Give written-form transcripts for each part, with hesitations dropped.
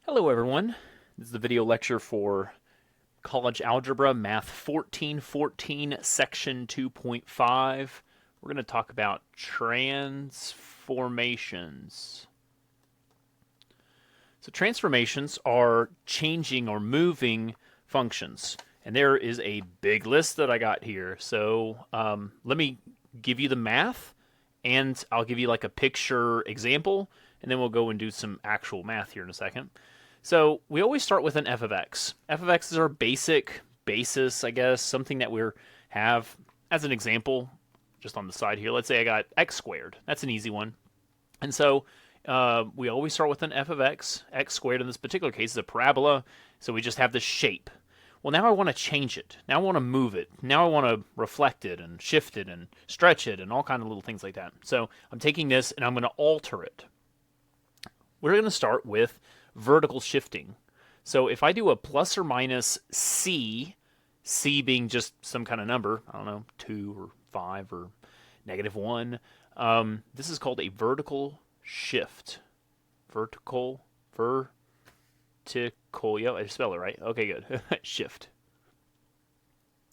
Hello everyone, this is the video lecture for College Algebra Math 1414 Section 2.5. We're going to talk about transformations. So transformations are changing or moving functions. And there is a big list that I got here. So let me give you the math, and I'll give you like a picture example, and then we'll go and do some actual math here in a second. So we always start with an f of x. F of x is our basic basis, I guess, something that we have as an example just on the side here. Let's say I got x squared. That's an easy one. And so we always start with an f of x. X squared in this particular case is a parabola, so we just have the shape. Well, now I want to change it. Now I want to move it. Now I want to reflect it and shift it and stretch it and all kind of little things like that. So I'm taking this and I'm going to alter it. We're going to start with vertical shifting. So if I do a plus or minus c, c being just some kind of number, I don't know, 2 or 5 or -1, this is called a vertical shift. Vertical, yeah, I spell it right. Okay, good. Shift.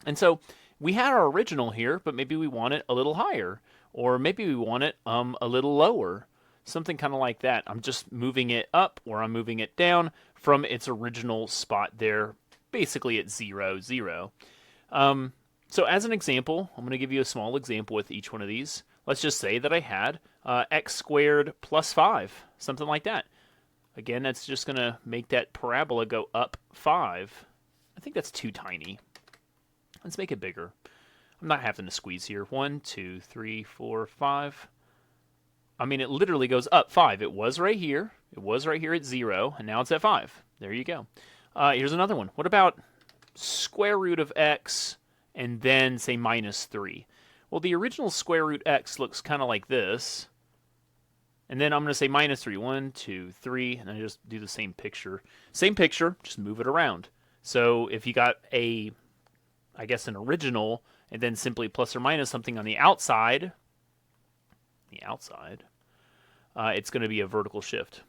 And so we had our original here, but maybe we want it a little higher, or maybe we want it a little lower. Something kind of like that. I'm just moving it up or I'm moving it down from its original spot there, basically at 0, 0. So as an example, I'm going to give you a small example with each one of these. Let's just say that I had x squared plus 5, something like that. Again, that's just going to make that parabola go up 5. I think that's too tiny. Let's make it bigger. I'm not having to squeeze here. 1, 2, 3, 4, 5. I mean, it literally goes up 5. It was right here. It was right here at 0, and now it's at 5. There you go. Here's another one. What about square root of x and then, say, minus 3? Well, the original square root x looks kind of like this. And then I'm going to say minus 3. 1, 2, 3, and I just do the same picture. Same picture, just move it around. So if you got I guess an original, and then simply plus or minus something on the outside, it's going to be a vertical shift.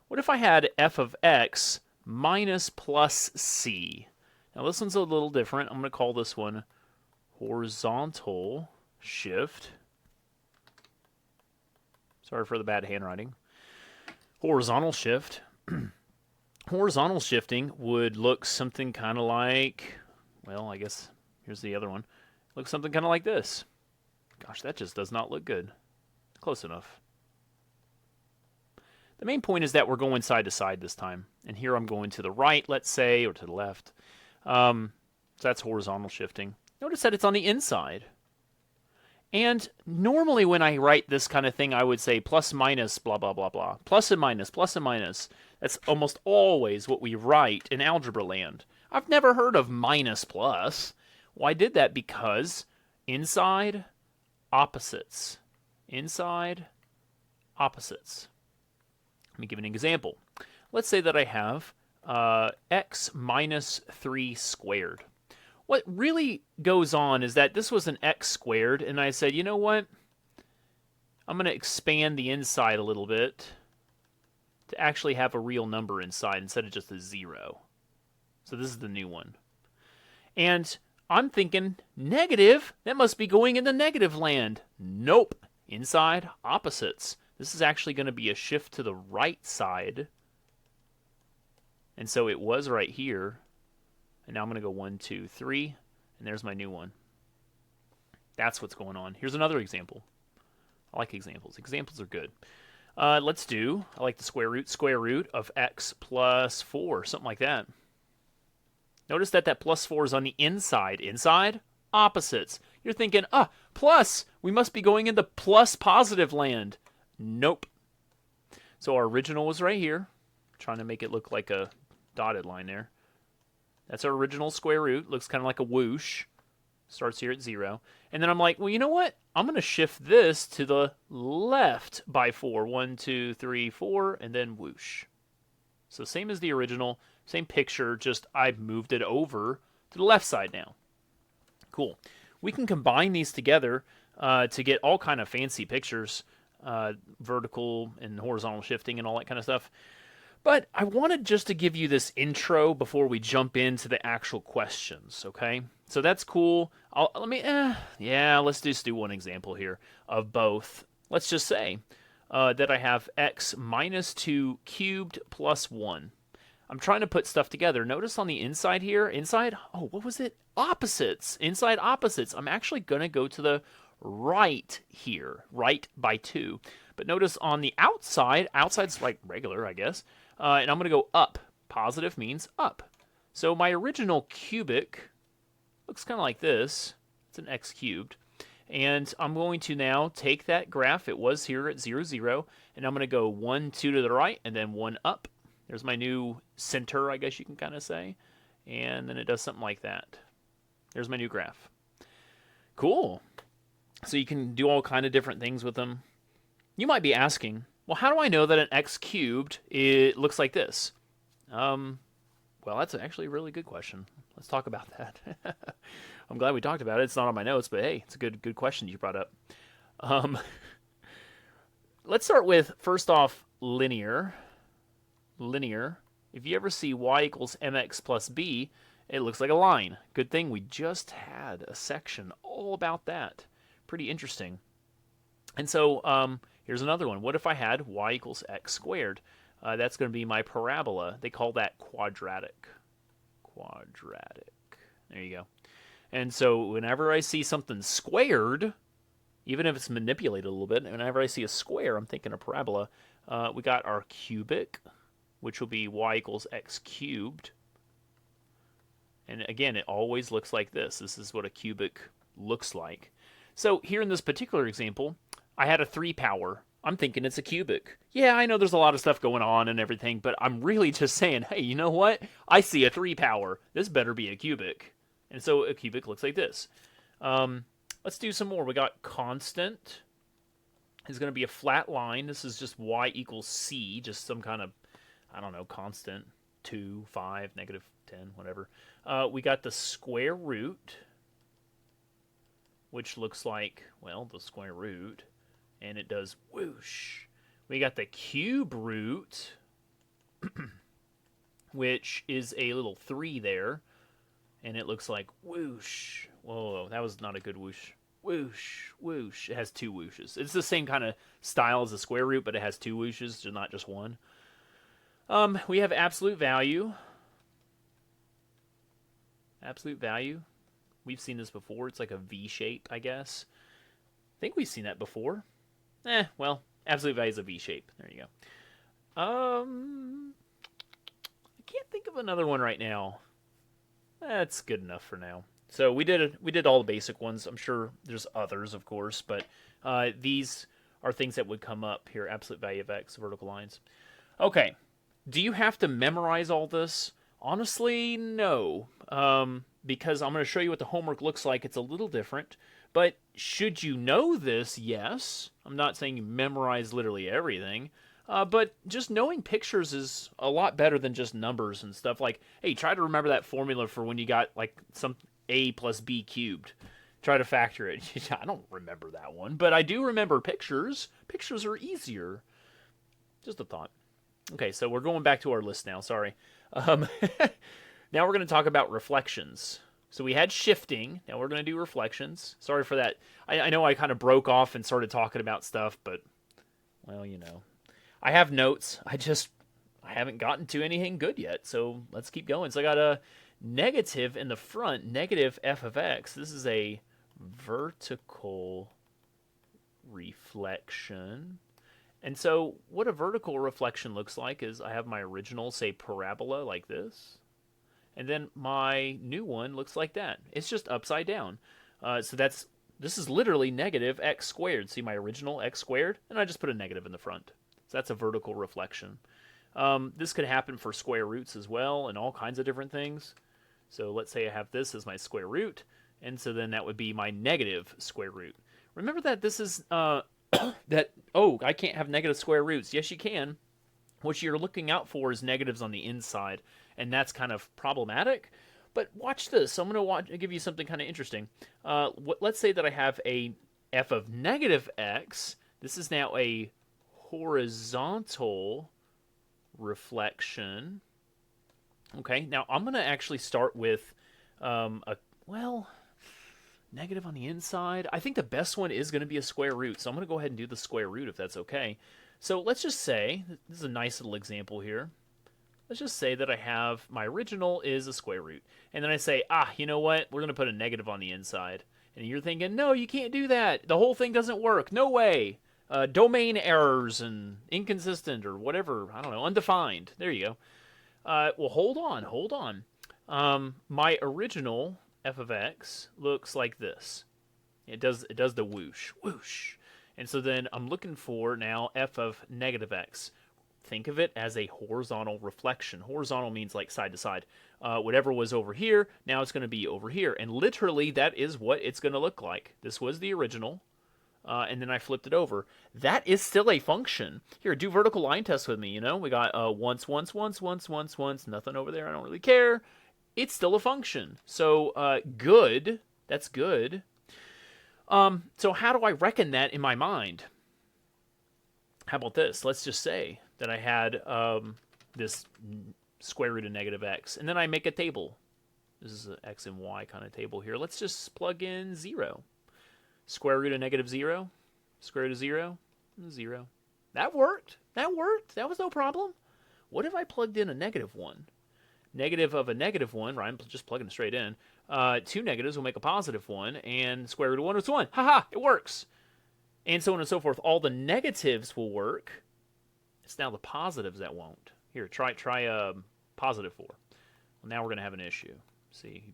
What if I had f of x minus plus c? Now this one's a little different. I'm going to call this one horizontal shift. Sorry for the bad handwriting. Horizontal shift. Horizontal shifting would look something kind of like, well, I guess here's the other one. Looks something kind of like this. Gosh, that just does not look good. Close enough. The main point is that we're going side to side this time. And here I'm going to the right, let's say, or to the left. So that's horizontal shifting. Notice that it's on the inside. And normally when I write this kind of thing, I would say plus minus blah, blah, blah, blah. Plus and minus, plus and minus. That's almost always what we write in algebra land. I've never heard of minus plus. Well, I did that because inside, opposites. Inside, opposites. Let me give an example. Let's say that I have x minus 3 squared. What really goes on is that this was an x squared, and I said, you know what? I'm going to expand the inside a little bit to actually have a real number inside instead of just a 0. So this is the new one. And I'm thinking, negative? That must be going in the negative land. Nope. Inside, opposites. This is actually going to be a shift to the right side. And so it was right here. And now I'm going to go 1, 2, 3. And there's my new one. That's what's going on. Here's another example. I like examples. Examples are good. Let's do, I like the square root of x plus 4. Something like that. Notice that that plus 4 is on the inside. Inside, opposites. You're thinking, plus, we must be going into plus positive land. Nope. So our original was right here. Trying to make it look like a dotted line there. That's our original square root. Looks kind of like a whoosh. Starts here at 0. And then I'm like, well, you know what? I'm going to shift this to the left by 4. 1, 2, 3, 4, and then whoosh. So same as the original, same picture, just I've moved it over to the left side now. Cool. We can combine these together to get all kind of fancy pictures, vertical and horizontal shifting and all that kind of stuff. But I wanted just to give you this intro before we jump into the actual questions, okay? So that's cool. Let's just do one example here of both. Let's just say that I have x minus 2 cubed plus 1. I'm trying to put stuff together. Notice on the inside here, what was it? Opposites. Inside opposites. I'm actually going to go to the right here, right by 2. But notice on the outside's like regular, I guess, and I'm going to go up. Positive means up. So my original cubic looks kind of like this. It's an x cubed. And I'm going to now take that graph. It was here at 0, 0. And I'm going to go 1, 2 to the right, and then 1 up. There's my new center, I guess you can kind of say. And then it does something like that. There's my new graph. Cool. So you can do all kind of different things with them. You might be asking, well, how do I know that an x cubed it looks like this? Well, that's actually a really good question. Let's talk about that. I'm glad we talked about it. It's not on my notes, but hey, it's a good question you brought up. Let's start with, first off, linear. Linear. If you ever see y equals mx plus b, it looks like a line. Good thing we just had a section all about that. Pretty interesting. And so here's another one. What if I had y equals x squared? That's going to be my parabola. They call that quadratic. Quadratic. There you go. And so whenever I see something squared, even if it's manipulated a little bit, whenever I see a square, I'm thinking a parabola. We got our cubic, which will be y equals x cubed. And again, it always looks like this. This is what a cubic looks like. So here in this particular example, I had a 3 power. I'm thinking it's a cubic. Yeah, I know there's a lot of stuff going on and everything, but I'm really just saying, hey, you know what? I see a 3 power. This better be a cubic. And so a cubic looks like this. Let's do some more. We got constant. It's going to be a flat line. This is just y equals c, just some kind of, I don't know, constant. 2, 5, negative 10, whatever. We got the square root, which looks like, well, the square root, and it does whoosh. We got the cube root, which is a little 3 there, and it looks like whoosh. Whoa, that was not a good whoosh. Whoosh, whoosh. It has 2 whooshes. It's the same kind of style as the square root, but it has 2 whooshes, so not just one. We have absolute value. Absolute value. We've seen this before. It's like a V shape, I guess. I think we've seen that before. Well, absolute value is a V shape. There you go. I can't think of another one right now. That's good enough for now. So we did all the basic ones. I'm sure there's others, of course, but these are things that would come up here. Absolute value of x, vertical lines. Okay. Do you have to memorize all this? Honestly, no. Because I'm going to show you what the homework looks like. It's a little different. But should you know this? Yes. I'm not saying you memorize literally everything. But just knowing pictures is a lot better than just numbers and stuff. Like, hey, try to remember that formula for when you got like some a plus b cubed. Try to factor it. I don't remember that one, but I do remember pictures. Pictures are easier. Just a thought. Okay, so we're going back to our list now. Sorry. Now we're going to talk about reflections. So we had shifting. Now we're going to do reflections. Sorry for that. I know I kind of broke off and started talking about stuff, but, well, you know. I have notes. I haven't gotten to anything good yet, so let's keep going. So I got a negative in the front, negative f of x. This is a vertical reflection. And so what a vertical reflection looks like is I have my original, say, parabola like this. And then my new one looks like that. It's just upside down. So this is literally negative x squared. See my original x squared? And I just put a negative in the front. So that's a vertical reflection. This could happen for square roots as well and all kinds of different things. So let's say I have this as my square root. And so then that would be my negative square root. Remember that this is... I can't have negative square roots. Yes, you can. What you're looking out for is negatives on the inside, and that's kind of problematic. But watch this. I'm going to give you something kind of interesting. Let's say that I have a f of negative x. This is now a horizontal reflection. Okay, now I'm going to actually start with negative on the inside. I think the best one is going to be a square root, so I'm going to go ahead and do the square root if that's okay. So let's just say, this is a nice little example here. Let's just say that I have, my original is a square root. And then I say, you know what? We're going to put a negative on the inside. And you're thinking, no, you can't do that. The whole thing doesn't work. No way. Domain errors and inconsistent or whatever. I don't know. Undefined. There you go. Well, hold on. My original f of x looks like this. It does the whoosh. And so then I'm looking for now f of negative x. Think of it as a horizontal reflection. Horizontal means like side to side. Whatever was over here, now it's going to be over here. And literally, that is what it's going to look like. This was the original, and then I flipped it over. That is still a function. Here, do vertical line tests with me, you know? We got once, nothing over there, I don't really care. It's still a function. So, good. That's good. So how do I reckon that in my mind? How about this? Let's just say that I had this square root of negative x, and then I make a table. This is an x and y kind of table here. Let's just plug in 0. Square root of negative 0, square root of 0, 0. That worked. That was no problem. What if I plugged in a negative 1? Negative of a negative 1, right? I'm just plugging it straight in. 2 negatives will make a positive 1, and square root of 1 is 1. Haha, it works. And so on and so forth. All the negatives will work. It's now the positives that won't. Here, try positive 4. Well, now we're going to have an issue. See, you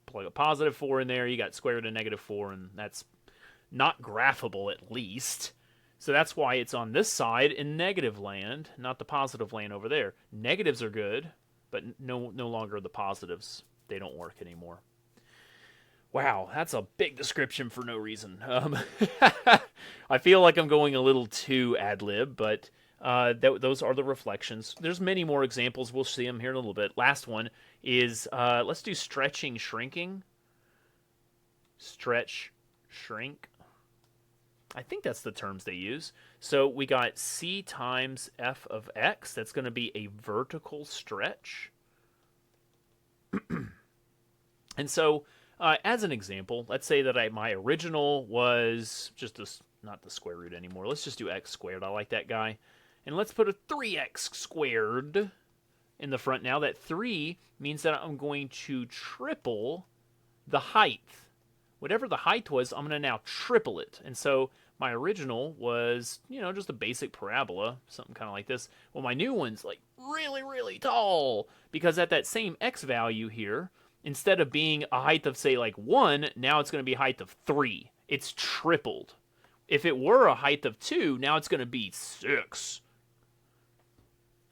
plug a positive 4 in there, you got square root of negative 4, and that's not graphable at least. So that's why it's on this side in negative land, not the positive land over there. Negatives are good, but no longer the positives. They don't work anymore. Wow, that's a big description for no reason. I feel like I'm going a little too ad-lib, but those are the reflections. There's many more examples. We'll see them here in a little bit. Last one is, let's do stretching, shrinking. Stretch, shrink. I think that's the terms they use. So we got c times f of x. That's going to be a vertical stretch. And so, as an example, let's say that my original was just not the square root anymore. Let's just do x squared. I like that guy. And let's put a 3x squared in the front now. That 3 means that I'm going to triple the height. Whatever the height was, I'm going to now triple it. And so my original was, just a basic parabola, something kind of like this. Well, my new one's like really, really tall, because at that same x value here, instead of being a height of, say, like 1, now it's going to be a height of 3. It's tripled. If it were a height of 2, now it's going to be 6.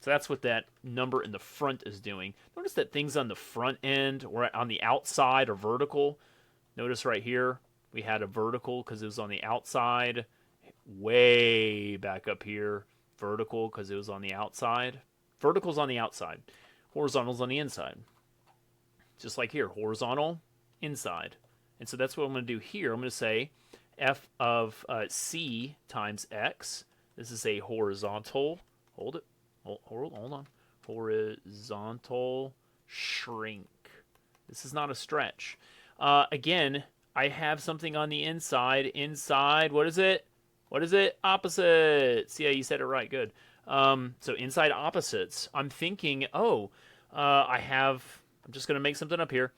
So that's what that number in the front is doing. Notice that things on the front end or on the outside are vertical. Notice right here, we had a vertical because it was on the outside. Way back up here, vertical because it was on the outside. Vertical's on the outside. Horizontal's on the inside. Just like here, horizontal, inside. And so that's what I'm going to do here. I'm going to say f of c times x. This is a horizontal. Hold it. Hold on. Horizontal shrink. This is not a stretch. Again, I have something on the inside. Inside, what is it? Opposites. Yeah, you said it right. Good. So inside opposites. I'm thinking, I'm just going to make something up here.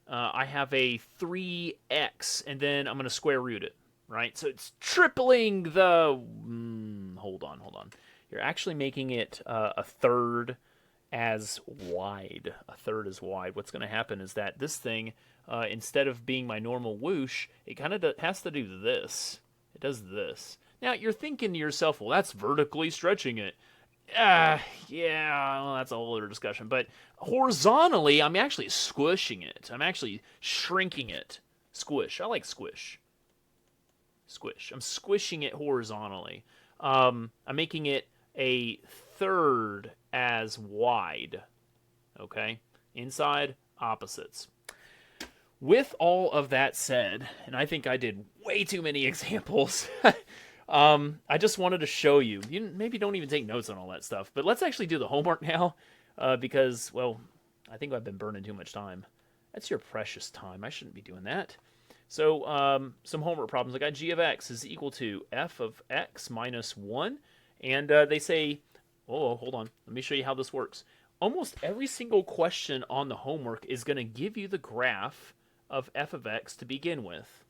I have a 3x, and then I'm going to square root it, right? So it's tripling the... hold on. You're actually making it a third as wide. A third as wide. What's going to happen is that this thing, instead of being my normal whoosh, it kind of has to do this. It does this. Now, you're thinking to yourself, well, that's vertically stretching it. Yeah, well, that's a whole other discussion. But horizontally, I'm actually squishing it. I'm actually shrinking it. Squish. I like squish. Squish. I'm squishing it horizontally. I'm making it a third as wide. Okay? Inside, opposites. With all of that said, and I think I did way too many examples, I just wanted to show you. You maybe don't even take notes on all that stuff, but let's actually do the homework now, because, well, I think I've been burning too much time. That's your precious time. I shouldn't be doing that. So, some homework problems. I got g of x is equal to f of x minus 1, and they say, oh, hold on. Let me show you how this works. Almost every single question on the homework is going to give you the graph of f of x to begin with.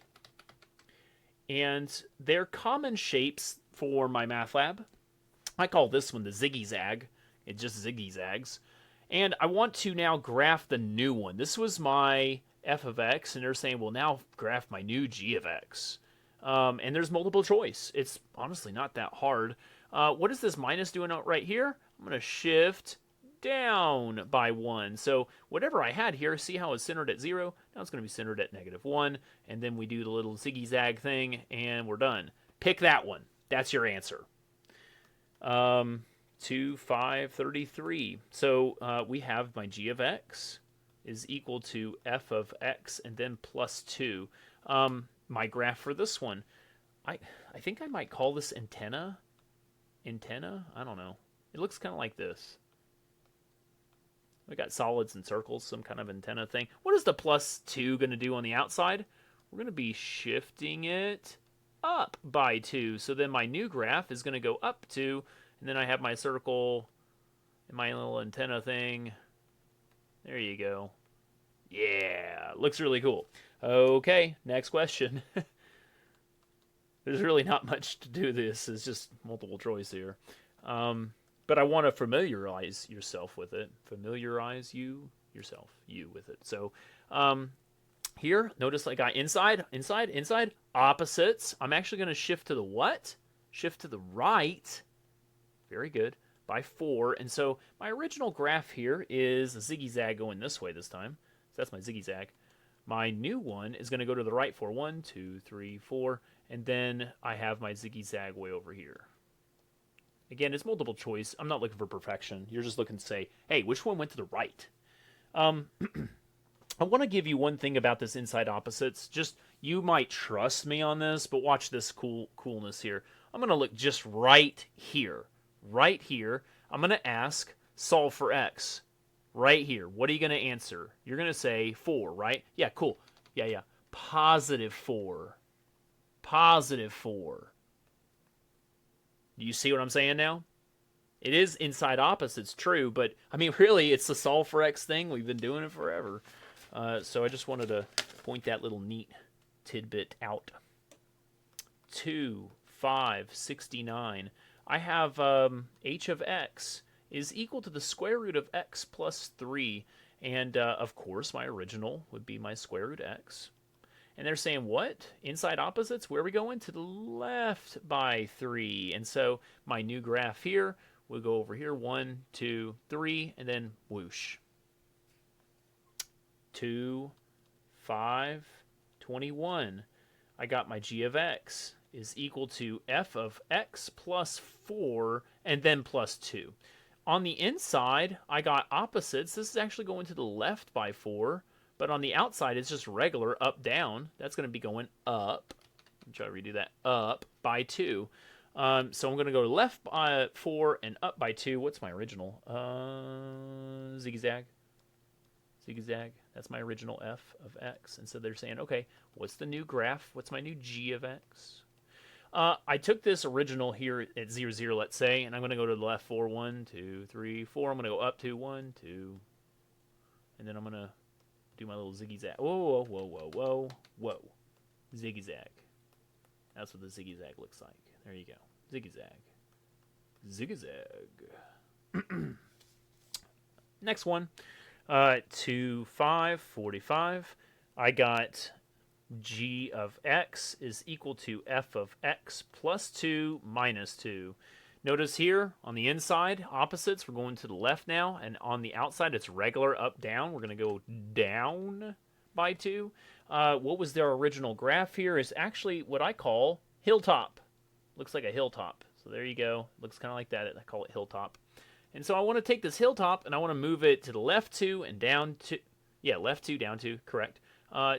And they're common shapes for my math lab. I call this one the ziggy-zag. It just ziggy-zags. And I want to now graph the new one. This was my f of x, and they're saying, well, now graph my new g of x. And there's multiple choice. It's honestly not that hard. What is this minus doing out right here? I'm going to shift down by 1. So whatever I had here, see how it's centered at 0? Now it's going to be centered at -1. And then we do the little ziggy-zag thing, and we're done. Pick that one. That's your answer. 2, 5, 33. So we have my g of x is equal to f of x and then plus 2. My graph for this one, I think I might call this antenna. Antenna? I don't know. It looks kind of like this. We got solids and circles, some kind of antenna thing. What is the plus 2 going to do on the outside? We're going to be shifting it up by 2. So then my new graph is going to go up 2. And then I have my circle and my little antenna thing. There you go. Yeah, looks really cool. Okay, next question. There's really not much to do this. It's just multiple choice here. But I want to familiarize yourself with it. Familiarize you with it. So here, notice I got inside, opposites. I'm actually going to shift to the what? Shift to the right. Very good. By 4. And so my original graph here is a ziggy-zag going this way this time. So that's my ziggy-zag. My new one is going to go to the right for 1, 2, 3, 4. And then I have my ziggy-zag way over here. Again, it's multiple choice. I'm not looking for perfection. You're just looking to say, hey, which one went to the right? I want to give you one thing about this inside opposites. Just, you might trust me on this, but watch this coolness here. I'm going to look just right here. Right here. I'm going to ask, solve for x. Right here. What are you going to answer? You're going to say 4, right? Yeah, cool. Yeah. Positive 4. Positive 4. Do you see what I'm saying now? It is inside opposites, true, but I mean, really, it's the solve for x thing. We've been doing it forever. So I just wanted to point that little neat tidbit out. 2, 5, 69. I have h of x is equal to the square root of x plus 3. And, of course, my original would be my square root x. And they're saying, what? Inside opposites? Where are we going? To the left by 3. And so my new graph here, we'll go over here. 1, 2, 3, and then whoosh. 2, 5, 21. I got my g of x is equal to f of x plus 4, and then plus 2. On the inside, I got opposites. This is actually going to the left by 4. But on the outside, it's just regular up, down. That's going to be going up. Let me try to redo that. Up by 2. So I'm going to go left by 4 and up by 2. What's my original? Ziggy-zag. Ziggy-zag. That's my original f of x. And so they're saying, okay, what's the new graph? What's my new g of x? I took this original here at 0, 0, let's say, and I'm going to go to the left 4, 1, 2, 3, 4. I'm going to go up 2, 1, 2. And then I'm going to do my little ziggy-zag. Whoa. Ziggy-zag. That's what the ziggy-zag looks like. There you go. Ziggy-zag. Ziggy-zag. Next one. 2, 5, 45. I got g of x is equal to f of x plus 2 minus 2. Notice here, on the inside, opposites, we're going to the left now, and on the outside, it's regular up, down. We're going to go down by 2. What was their original graph here is actually what I call hilltop. Looks like a hilltop. So there you go. Looks kind of like that. I call it hilltop. And so I want to take this hilltop, and I want to move it to the left 2 and down 2. Yeah, left 2, down 2, correct.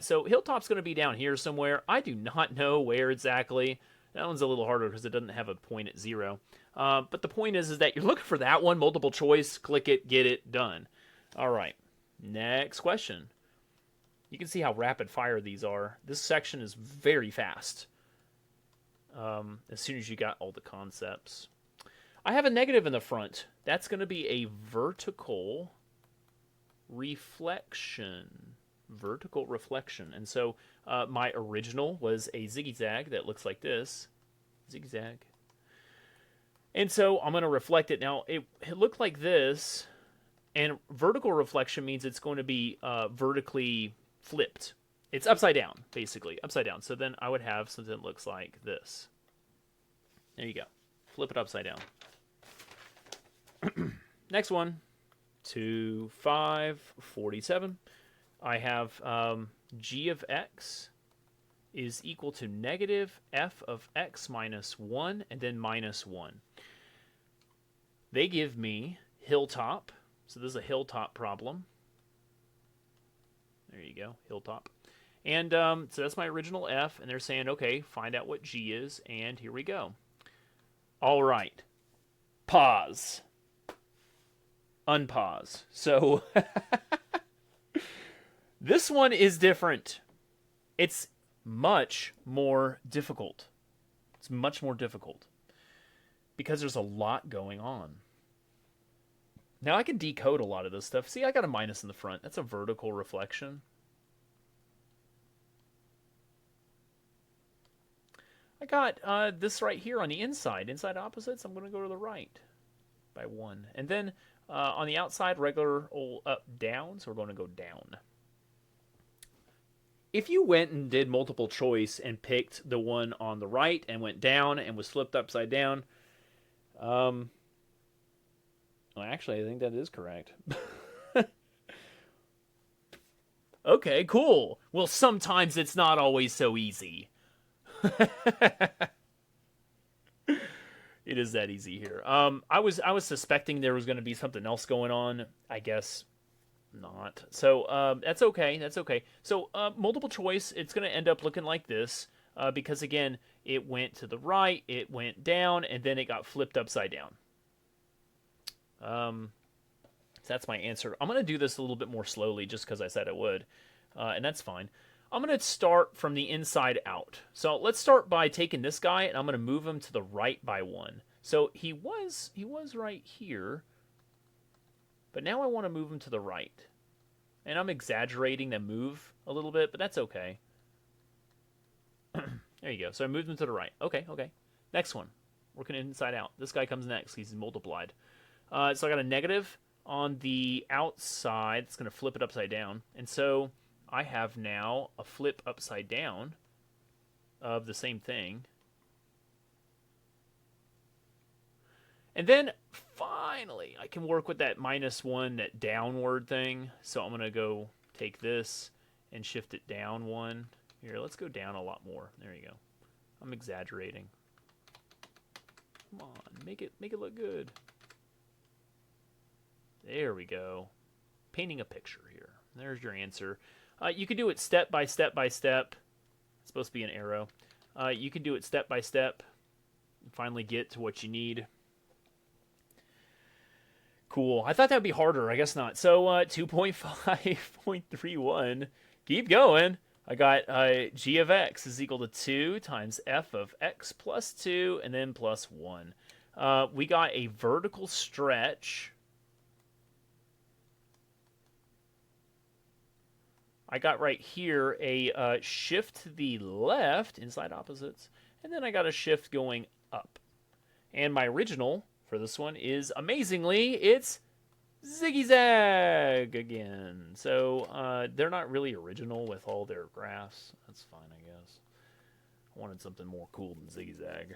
So hilltop's going to be down here somewhere. I do not know where exactly. That one's a little harder because it doesn't have a point at 0. But the point is that you're looking for that one, multiple choice, click it, get it, done. All right, next question. You can see how rapid fire these are. This section is very fast. As soon as you got all the concepts. I have a negative in the front. That's going to be a vertical reflection. Vertical reflection. And so my original was a zigzag that looks like this. Zigzag. And so I'm going to reflect it. Now, it looked like this. And vertical reflection means it's going to be vertically flipped. It's upside down, basically. Upside down. So then I would have something that looks like this. There you go. Flip it upside down. Next one. 2, 5, 47. I have g of x is equal to negative f of x minus 1 and then minus 1. They give me hilltop. So this is a hilltop problem. There you go, hilltop. And so that's my original f, and they're saying, okay, find out what g is, and here we go. All right. Pause. Unpause. So this one is different. It's much more difficult. It's much more difficult because there's a lot going on. Now I can decode a lot of this stuff. See, I got a minus in the front. That's a vertical reflection. I got this right here on the inside. Inside opposites, I'm going to go to the right by 1. And then on the outside, regular old up, down. So we're going to go down. If you went and did multiple choice and picked the one on the right and went down and was flipped upside down, well, actually, I think that is correct. Okay, cool. Well, sometimes it's not always so easy. It is that easy here. I was suspecting there was going to be something else going on. I guess not. So that's okay. That's okay. So multiple choice, it's going to end up looking like this because, again, it went to the right, it went down, and then it got flipped upside down. So that's my answer. I'm going to do this a little bit more slowly just because I said I would, and that's fine. I'm going to start from the inside out. So let's start by taking this guy, and I'm going to move him to the right by 1. So he was right here, but now I want to move him to the right. And I'm exaggerating the move a little bit, but that's okay. There you go. So I moved him to the right. Okay. Next one. Working inside out. This guy comes next. He's multiplied. So I got a negative on the outside. It's going to flip it upside down. And so I have now a flip upside down of the same thing. And then finally, I can work with that minus 1, that downward thing. So I'm going to go take this and shift it down 1. Here, let's go down a lot more. There you go. I'm exaggerating. Come on, make it look good. There we go. Painting a picture here. There's your answer. You can do it step by step by step. It's supposed to be an arrow. You can do it step by step and finally get to what you need. Cool. I thought that would be harder. I guess not. So 2.5.31. Keep going. I got g of x is equal to 2 times f of x plus 2 and then plus 1. We got a vertical stretch. I got right here a shift to the left, inside opposites, and then I got a shift going up. And my original for this one is, amazingly, it's zigzag again. So they're not really original with all their graphs. That's fine, I guess. I wanted something more cool than zigzag.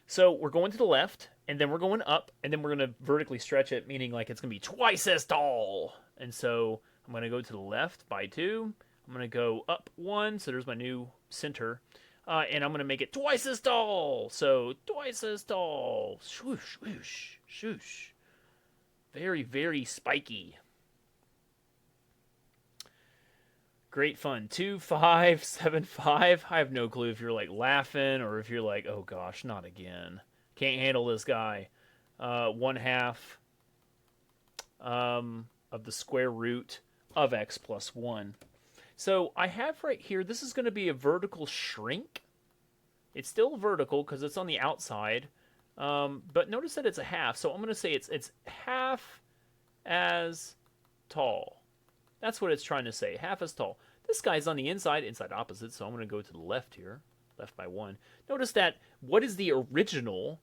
So we're going to the left, and then we're going up, and then we're going to vertically stretch it, meaning like it's going to be twice as tall. And so I'm going to go to the left by 2. I'm going to go up 1, so there's my new center. And I'm going to make it twice as tall. So twice as tall. Swoosh, swoosh, swoosh. Very, very spiky. Great fun. 2, 5, 7, 5. I have no clue if you're like laughing or if you're like, oh gosh, not again. Can't handle this guy. 1/2 of the square root of x plus 1. So I have right here, this is going to be a vertical shrink. It's still vertical because it's on the outside. But notice that it's a half. So I'm going to say it's half as tall. That's what it's trying to say, half as tall. This guy's on the inside opposite, so I'm going to go to the left here, left by 1. Notice that, what is the original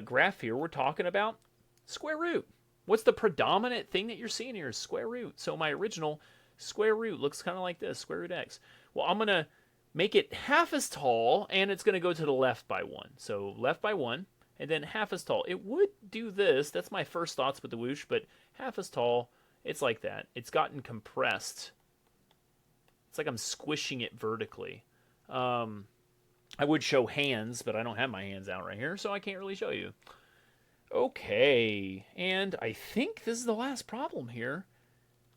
graph here we're talking about? Square root. What's the predominant thing that you're seeing here is square root. So my original square root looks kind of like this, square root x. Well, I'm going to make it half as tall, and it's going to go to the left by 1. So left by 1, and then half as tall. It would do this. That's my first thoughts with the whoosh, but half as tall, it's like that. It's gotten compressed. It's like I'm squishing it vertically. I would show hands, but I don't have my hands out right here, so I can't really show you. Okay, and I think this is the last problem here.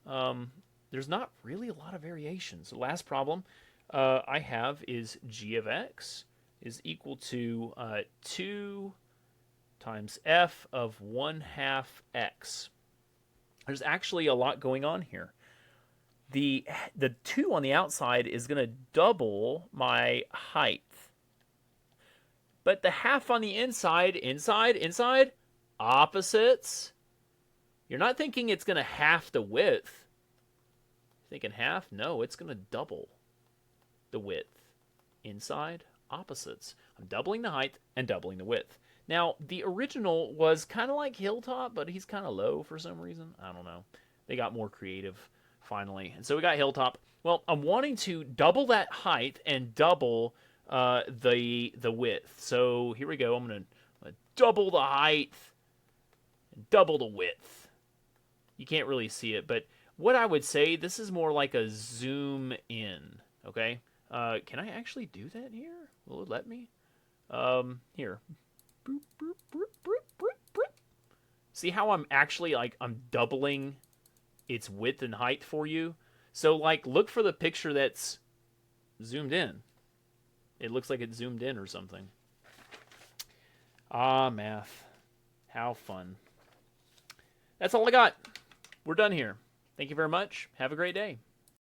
There's not really a lot of variations. The last problem I have is g of x is equal to 2 times f of 1/2 x. There's actually a lot going on here. The 2 on the outside is going to double my height. But the half on the inside, opposites. You're not thinking it's going to half the width. You're thinking half? No, it's going to double the width. Inside, opposites. I'm doubling the height and doubling the width. Now, the original was kind of like Hilltop, but he's kind of low for some reason. I don't know. They got more creative finally. And so we got Hilltop. Well, I'm wanting to double that height and double the width. So here we go. I'm going to double the height and double the width. You can't really see it, but what I would say, this is more like a zoom in, okay? Can I actually do that here? Will it let me? Here. Boop, boop, boop, boop, boop, boop. See how I'm actually, like, I'm doubling its width and height for you? So, like, look for the picture that's zoomed in. It looks like it's zoomed in or something. Ah, math. How fun. That's all I got. We're done here. Thank you very much. Have a great day.